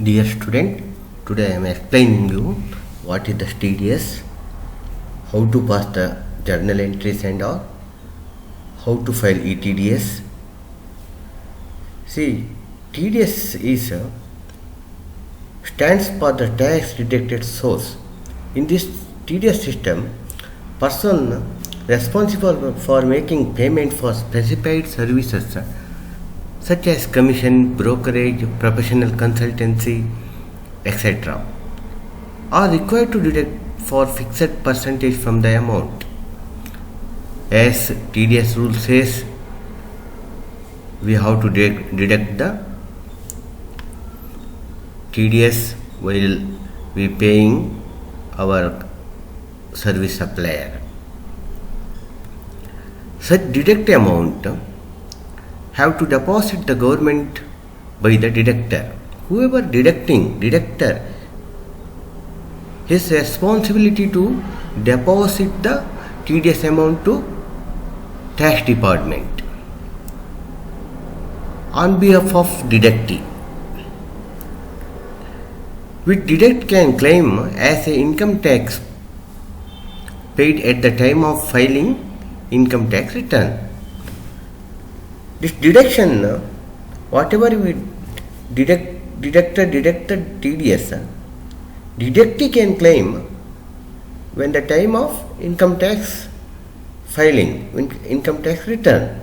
Dear student, today I am explaining you what is the TDS, how to pass the journal entries and all, how to file ETDS. See, TDS is stands for the tax deducted source. In this TDS system, person responsible for making payment for specified services such as commission, brokerage, professional consultancy, etc. are required to deduct for fixed percentage from the amount. As TDS rule says, we have to deduct the TDS while we paying our service supplier. Such deduct amount have to deposit the government by the deductor. Whoever deductor, his responsibility to deposit the TDS amount to tax department on behalf of deductee. Which deduct can claim as a income tax paid at the time of filing income tax return. This deduction, whatever we deducted TDS, deductee can claim when the time of income tax filing, income tax return.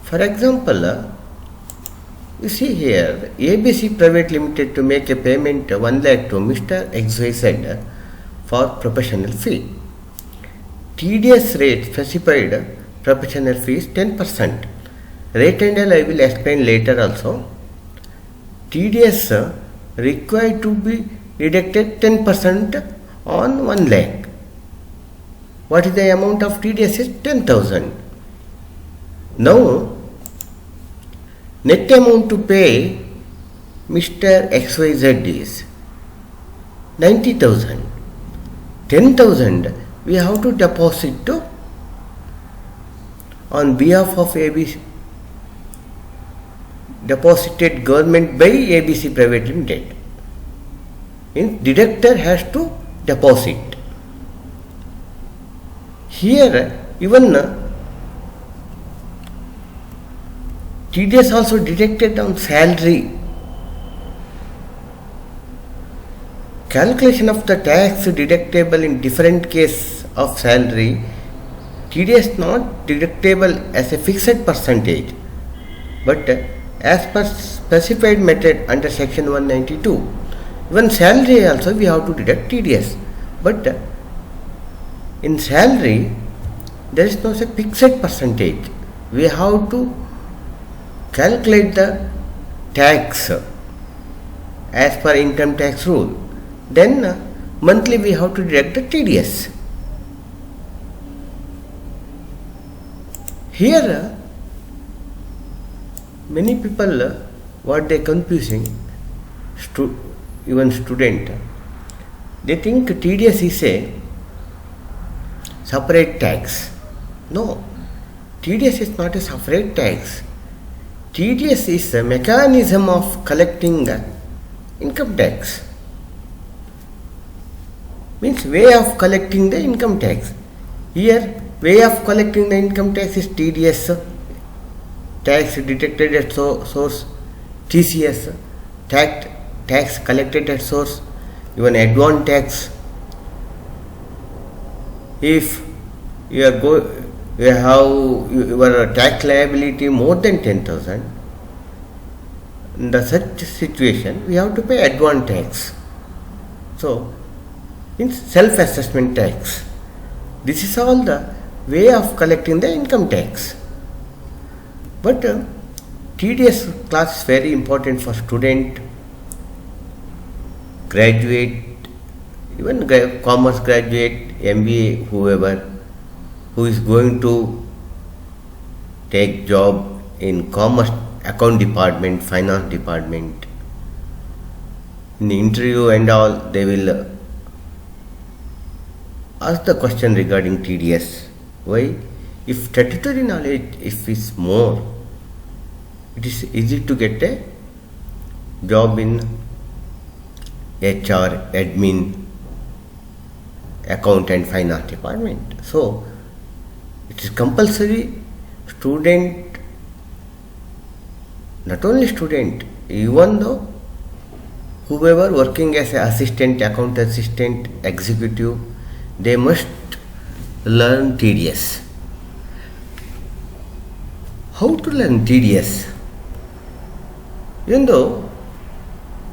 For example, you see here, ABC Private Limited to make a payment 1 lakh to Mr. XYZ for professional fee. TDS rate specified professional fee is 10%. Rate and all I will explain later also. TDS required to be deducted 10% on 1 lakh. What is the amount of TDS is 10,000. Now, net amount to pay Mr. XYZ is 90,000. 10,000 we have to deposit to on behalf of ABC, deposited government by ABC Private Limited. Deductor has to deposit. Here even TDS also deducted on salary. Calculation of the tax deductible in different case of salary. TDS not deductible as a fixed percentage, but as per specified method under section 192. Even salary also we have to deduct TDS, but in salary there is no a fixed percentage. We have to calculate the tax as per income tax rule. Then monthly we have to deduct the TDS. Here many people what they confusing, even student, they think TDS is a separate tax. No, TDS is not a separate tax. TDS is a mechanism of collecting the income tax. Means way of collecting the income tax. Here way of collecting the income tax is TDS, tax deducted at source, TCS, tax collected at source, even advance tax. If you have your tax liability more than 10,000, in the such situation we have to pay advance tax. So means self-assessment tax. This is all the way of collecting the income tax. But TDS class is very important for student, graduate, even commerce graduate, MBA, whoever who is going to take job in commerce account department, finance department. In the interview and all, they will ask the question regarding TDS. Why? If statutory knowledge is more, it is easy to get a job in HR, admin, account and finance department. So it is compulsory student, not only student, even though whoever working as an assistant, account assistant, executive, they must learn TDS. How to learn TDS? Even though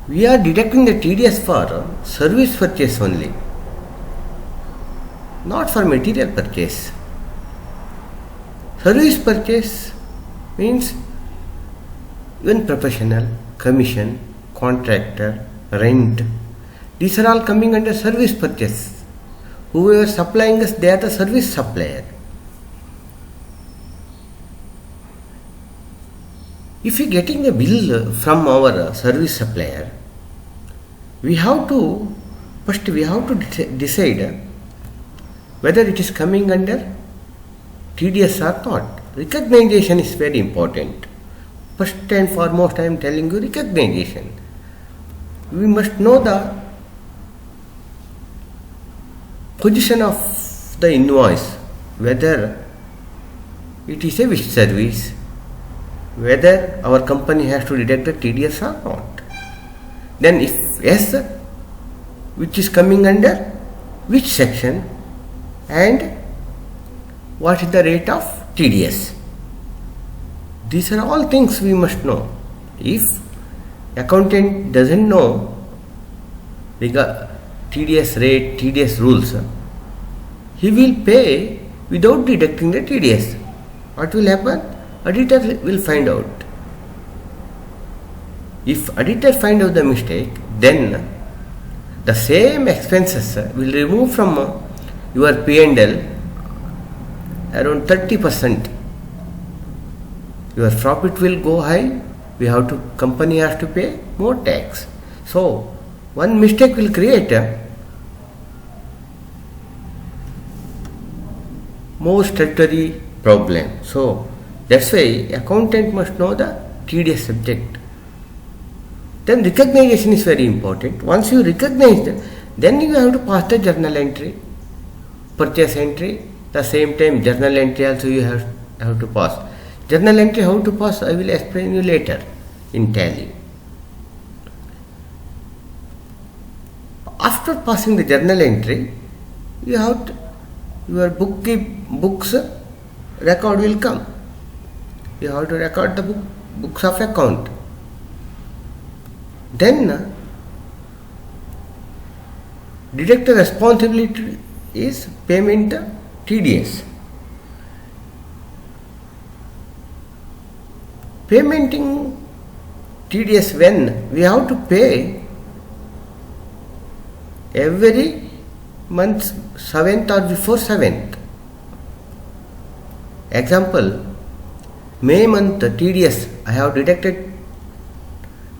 we are deducting the TDS for service purchase only, not for material purchase. Service purchase means even professional, commission, contractor, rent, these are all coming under service purchase. Whoever supplying us, they are the service supplier. If we are getting a bill from our service supplier, we have to decide whether it is coming under TDS or not. Recognition is very important. First and foremost, I am telling you recognition. We must know the position of the invoice, whether it is a which service, whether our company has to deduct the TDS or not. Then if yes, which is coming under which section and what is the rate of TDS. These are all things we must know. If accountant doesn't know TDS rate, TDS rules, he will pay without deducting the TDS. What will happen? Auditor will find out. If auditor find out the mistake, then the same expenses will remove from your P&L around 30%. Your profit will go high. Company has to pay more tax. So one mistake will create more statutory problem. So that's why accountant must know the TDS subject. Then recognition is very important. Once you recognize that, then you have to pass the journal entry, purchase entry. The same time journal entry also you have to pass. Journal entry how to pass, I will explain you later in Tally. After passing the journal entry, you have to, your books record will come. You have to record the books of account. Then deductor responsibility is payment TDS. Paymenting TDS when we have to pay every month 7th or before 7th. Example, May month TDS, I have deducted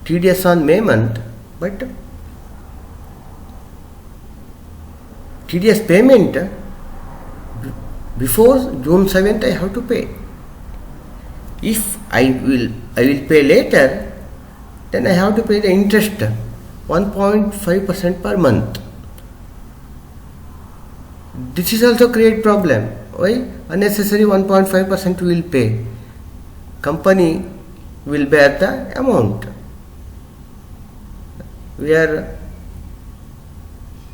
TDS on May month, but TDS payment before June 7th I have to pay. If I will pay later, then I have to pay the interest 1.5% per month. This is also create problem. Why? Unnecessary 1.5% we will pay. Company will bear the amount. Where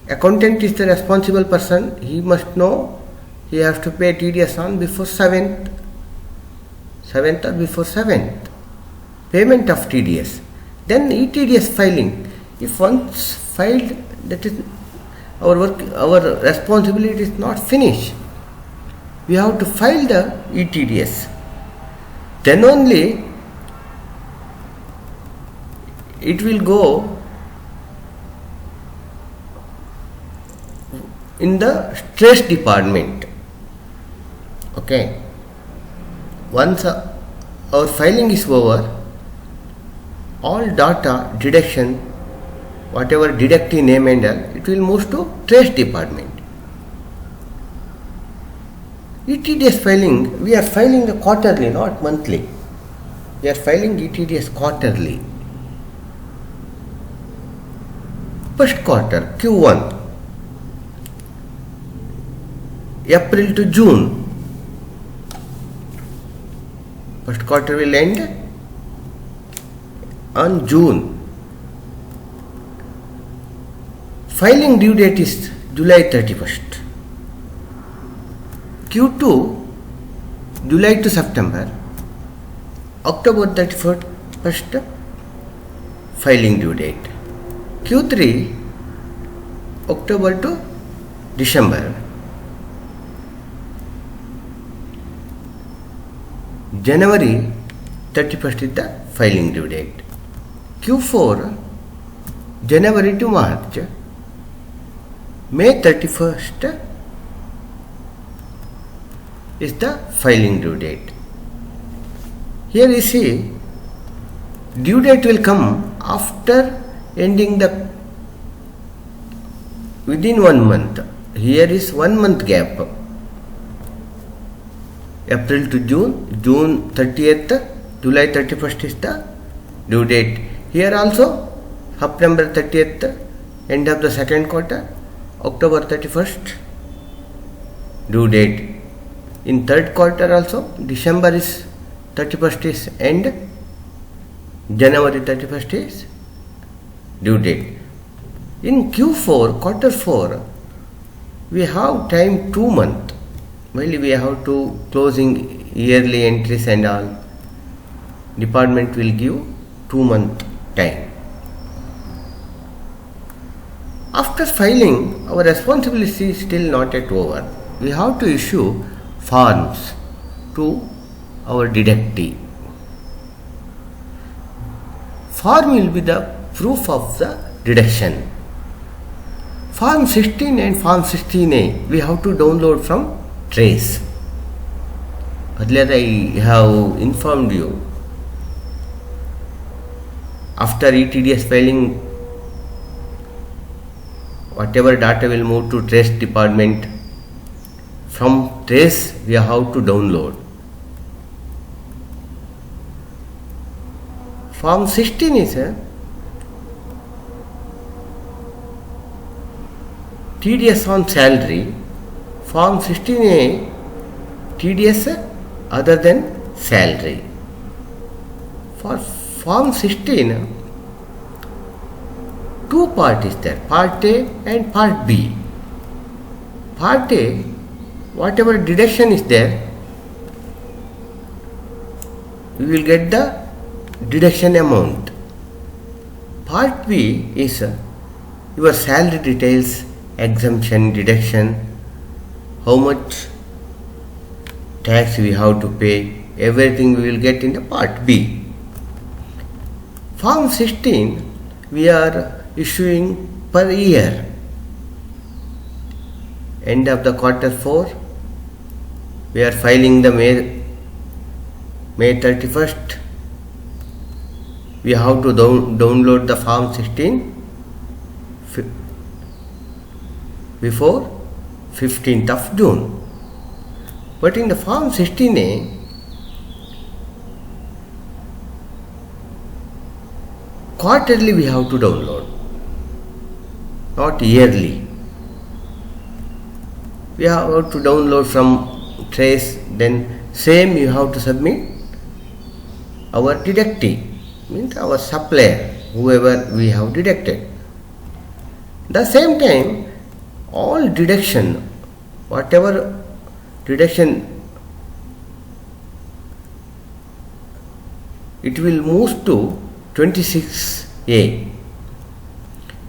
accountant is the responsible person, he must know he has to pay TDS on before 7th or before 7th. Payment of TDS. Then ETDS filing. If once filed, that is our work, our responsibility is not finished. We have to file the ETDS. Then only it will go in the stress department. Okay. Once our filing is over, all data deduction, whatever deducting name and all, it will move to trace department. ETDS filing, we are filing the quarterly, not monthly. We are filing ETDS quarterly. first quarter Q1, April to June. First quarter will end on June. Filing due date is July 31st. Q2, July to September, October 31st, filing due date. Q3, October to December. January 31st is the filing due date. Q4, January to March. May 31st is the filing due date. Here you see, due date will come after ending the within 1 month. Here is 1 month gap. April to June, June 30th, July 31st is the due date. Here also September 30th, end of the second quarter, October 31st, due date. In third quarter also, December is 31st is end, January 31st is due date. In Q4, quarter 4, we have time 2 months. While we have to closing yearly entries and all, department will give 2 month time. After filing, our responsibility is still not yet over. We have to issue forms to our deductee. Form will be the proof of the deduction. Form 16 and Form 16A we have to download from Trace. Earlier I have informed you, after ETDS filing, whatever data will move to Trace department, from Trace we have to download. Form 16 is a TDS on salary. Form 16A, TDS other than salary. For Form 16, 2 parts is there, Part A and Part B. Part A, whatever deduction is there, we will get the deduction amount. Part B is your salary details, exemption, deduction, how much tax we have to pay, everything we will get in the Part B. Form 16 we are issuing per year. End of the quarter 4, we are filing the May 31st. We have to download the Form 16 before 15th of June. But in the Form 16A, quarterly we have to download, not yearly. We have to download from Trace, then same you have to submit our deductee, means our supplier, whoever we have deducted. The same time, all deduction, whatever deduction, it will move to 26A.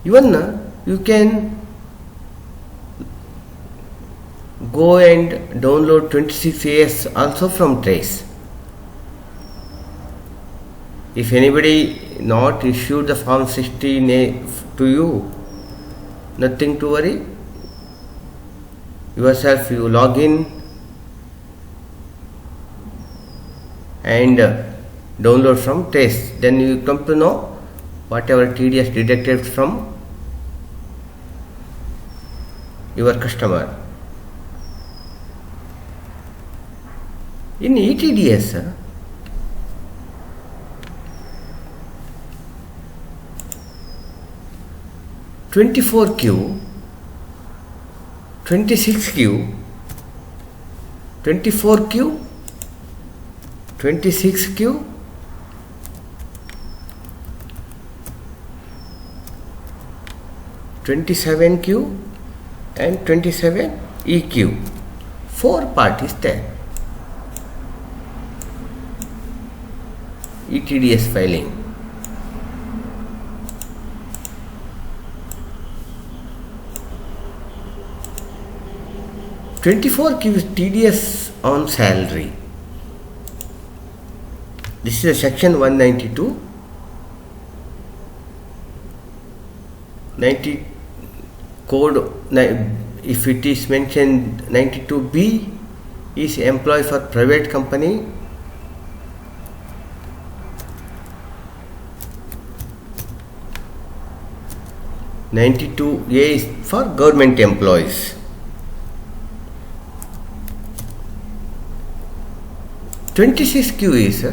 Even you can go and download 26As also from Trace. If anybody not issued the Form 16A to you, nothing to worry. Yourself you log in and download from Trace. Then you come to know whatever TDS deducted from your customer. In ETDS, 24Q, 26Q, 24Q, 26Q, 27Q and 27EQ. 4 part is there. ETDS filing. (24Q) is TDS on salary. This is a section 192. 90 code, if it is mentioned 92B is employee for private company. (92A) is for government employees. 26Q is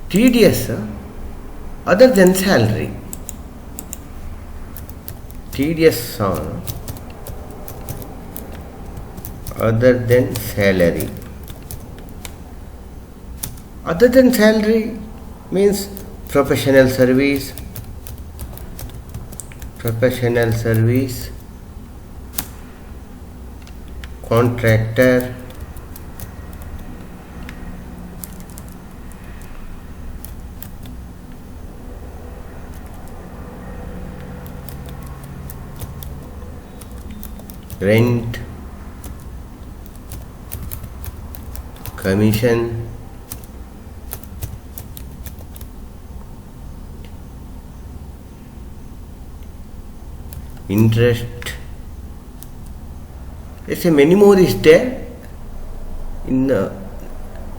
TDS other than salary. TDS on other than salary. Other than salary means professional service, contractor, rent, commission, interest. Let's say many more is there.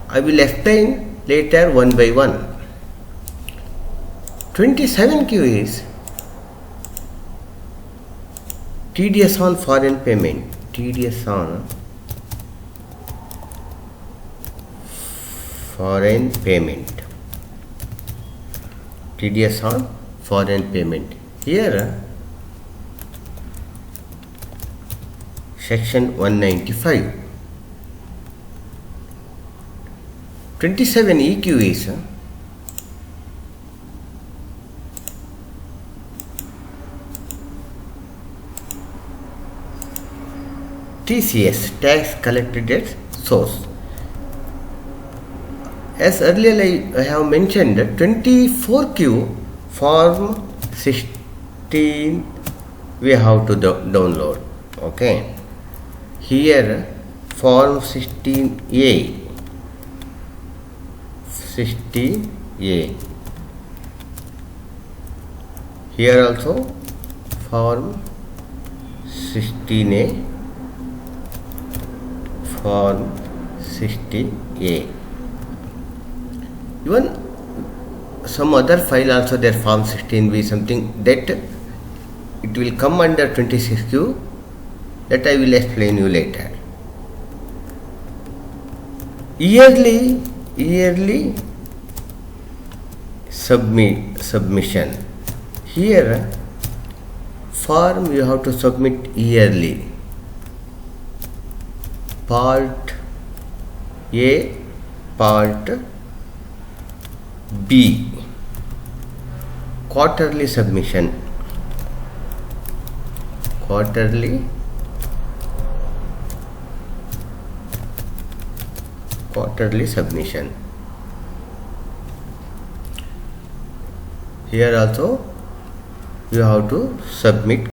I will explain later one by one. 27Q is TDS on foreign payment. TDS on foreign payment. TDS on foreign payment. Here section 195. 27EQ is TCS, tax collected at source. As earlier I have mentioned, 24Q form 16 we have to download. Okay. Here form 16A. Here also form 16A. Form 16A. Even some other file also there, form 16B, something that it will come under 26Q, that I will explain you later. Yearly submission. Here form you have to submit yearly. Part A, Part B, quarterly submission. Quarterly submission. Here also you have to submit